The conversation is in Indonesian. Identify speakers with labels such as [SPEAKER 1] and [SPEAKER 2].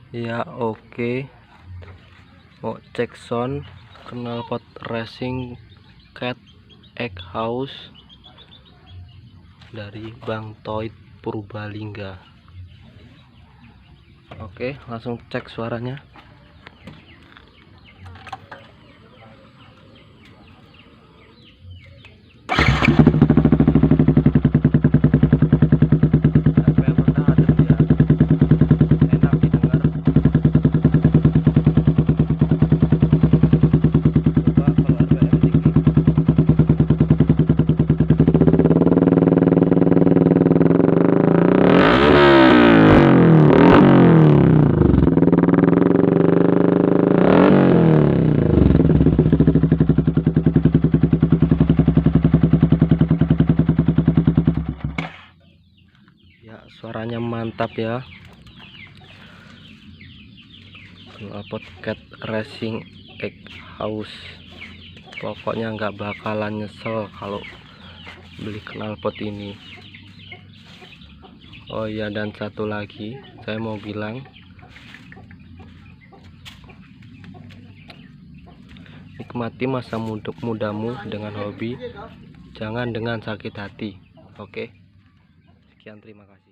[SPEAKER 1] Ya oke. Mau cek sound knalpot racing cat egg house dari Bang Toit Purbalingga. Oke, langsung cek suaranya. Ya, suaranya mantap ya. Knalpot cat racing egg house. Pokoknya nggak bakalan nyesel kalau beli knalpot ini. Oh iya, dan satu lagi saya mau bilang, nikmati masa mudamu dengan hobi, jangan dengan sakit hati. Oke, sekian, terima kasih.